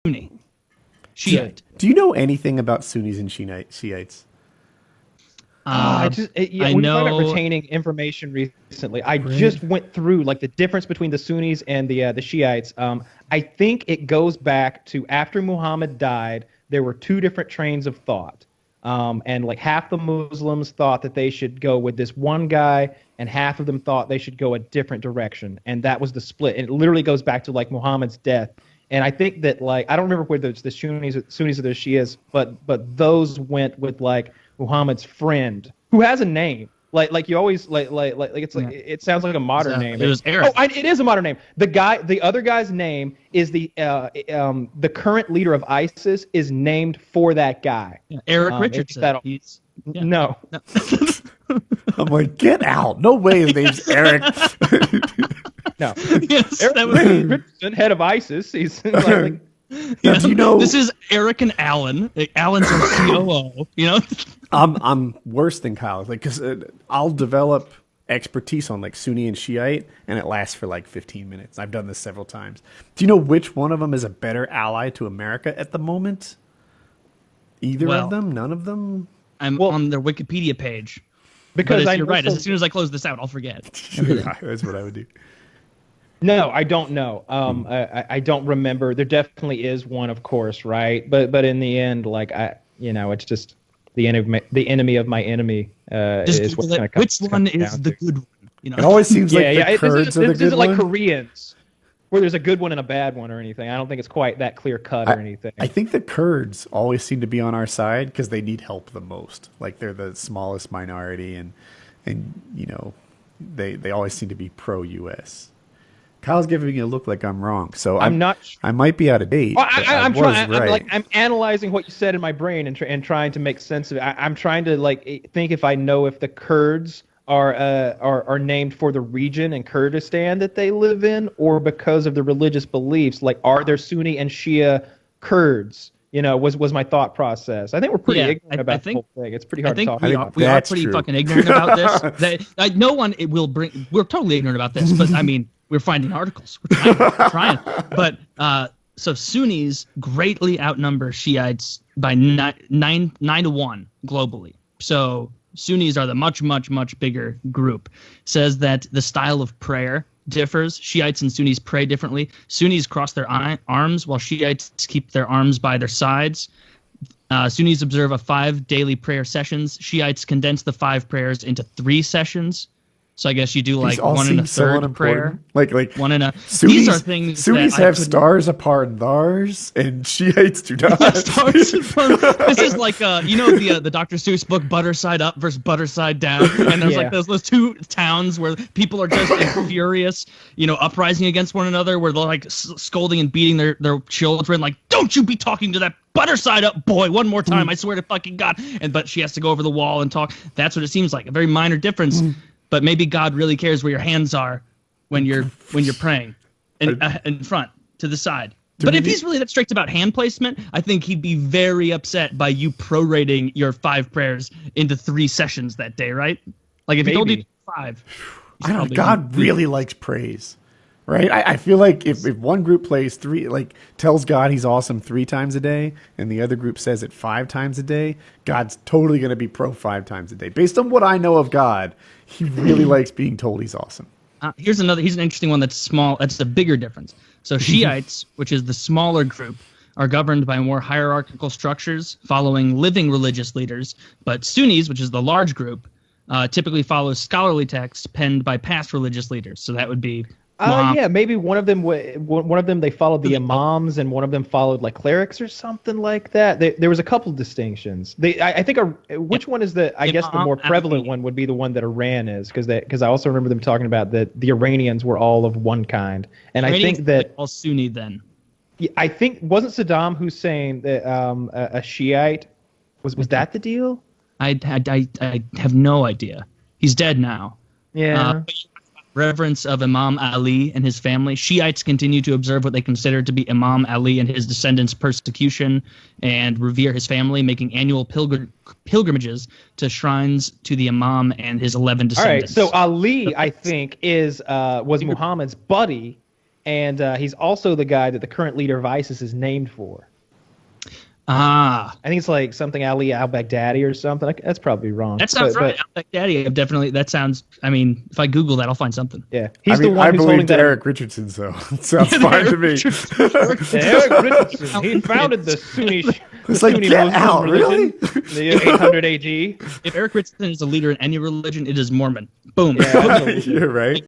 Sunni. Shiite. Do you know anything about Sunnis and Shiites? I know started retaining information recently. I just went through like the difference between the Sunnis and the Shiites. I think it goes back to after Muhammad died, there were two different trains of thought. And like half the Muslims thought that they should go with this one guy, and half of them thought they should go a different direction. And that was the split. And it literally goes back to like Muhammad's death. And I think that like I don't remember whether it's the Sunnis or the Shias, but those went with like Muhammad's friend, who has a name. Like you always like it's like it sounds like a modern name. It was Eric. It is a modern name. The other guy's name is the current leader of ISIS is named for that guy. Yeah, Eric Richardson. No. I'm like, get out! No way his name's Eric. No. Yes, Eric Richardson, head of ISIS. He's like. Now, do you know this is Eric and Alan? Alan's our COO. You know, I'm worse than Kyle, like because I'll develop expertise on like Sunni and Shiite, and it lasts for like 15 minutes. I've done this several times. Do you know which one of them is a better ally to America at the moment? Either of them? None of them? I'm on their Wikipedia page. Because you're right. As soon as I close this out, I'll forget. That's what I would do. No, I don't know. I don't remember. There definitely is one, of course, right? But in the end, like it's just the enemy of my enemy. Is what kind of which one is the good one? You know, it always seems like the Kurds are the good one. This isn't like Koreans, where there's a good one and a bad one or anything. I don't think it's quite that clear cut or anything. I think the Kurds always seem to be on our side because they need help the most. Like they're the smallest minority, and they always seem to be pro-U.S. Kyle's giving me a look like I'm wrong, so I'm not. I might be out of date. Well, I'm trying. Right. I'm analyzing what you said in my brain and trying to make sense of it. I'm trying to like think if I know if the Kurds are named for the region in Kurdistan that they live in, or because of the religious beliefs. Like, are there Sunni and Shia Kurds? Was my thought process. I think we're pretty ignorant about the whole thing. It's pretty hard to talk about. We are pretty fucking ignorant about this. No one will bring. We're totally ignorant about this, but I mean. We're finding articles. We're trying. But so Sunnis greatly outnumber Shiites by 9 to 1 globally. So Sunnis are the much, much, much bigger group. Says that the style of prayer differs. Shiites and Sunnis pray differently. Sunnis cross their arms while Shiites keep their arms by their sides. Sunnis observe 5 daily prayer sessions. Shiites condense the 5 prayers into 3 sessions. So I guess you do like 1 1/3 prayer, like one and a. Sunnis, these are things. Sunnis have stars upon thars, and Shiites do not. This is like the Dr. Seuss book Butter Side Up versus Butter Side Down, and there's like those 2 towns where people are just furious, uprising against one another, where they're like scolding and beating their children, like, don't you be talking to that Butter Side Up boy one more time, I swear to fucking God, but she has to go over the wall and talk. That's what it seems like, a very minor difference. But maybe God really cares where your hands are when you're praying, in front, to the side. But if he's really that strict about hand placement, I think he'd be very upset by you prorating your 5 prayers into 3 sessions that day, right? Like if he told you 5. I don't know. God really likes praise, right? I feel like if one group plays 3, like tells God he's awesome 3 times a day, and the other group says it 5 times a day, God's totally going to be pro 5 times a day. Based on what I know of God, he really likes being told he's awesome. Here's an interesting one that's small. That's the bigger difference. So Shiites, which is the smaller group, are governed by more hierarchical structures following living religious leaders. But Sunnis, which is the large group, typically follows scholarly texts penned by past religious leaders. So that would be maybe one of them they followed the imams, and one of them followed like clerics or something like that. There was a couple distinctions. I think which one is I guess the more prevalent one would be the one that Iran is, because I also remember them talking about that the Iranians were all of one kind, and I think that all Sunni then. I think wasn't Saddam Hussein that a Shiite was that the deal? I have no idea. He's dead now. Yeah. Reverence of Imam Ali and his family. Shiites continue to observe what they consider to be Imam Ali and his descendants' persecution and revere his family, making annual pilgrimages to shrines to the Imam and his 11 descendants. All right, so Ali, I think, was Muhammad's buddy, and he's also the guy that the current leader of ISIS is named for. Ah, I think it's like something Ali al-Baghdadi or something. That's probably wrong. that sounds right. Al-Baghdadi, definitely. That sounds. I mean, if I Google that, I'll find something. Yeah, he's the one I who's believe holding that. Eric Richardson, so it sounds fine to me. Eric Richardson. He founded the Sunni. It's like, Sunni get Muslim out, religion, really? the 800 AG. If Eric Richardson is a leader in any religion, it is Mormon. Boom. Yeah, You're right.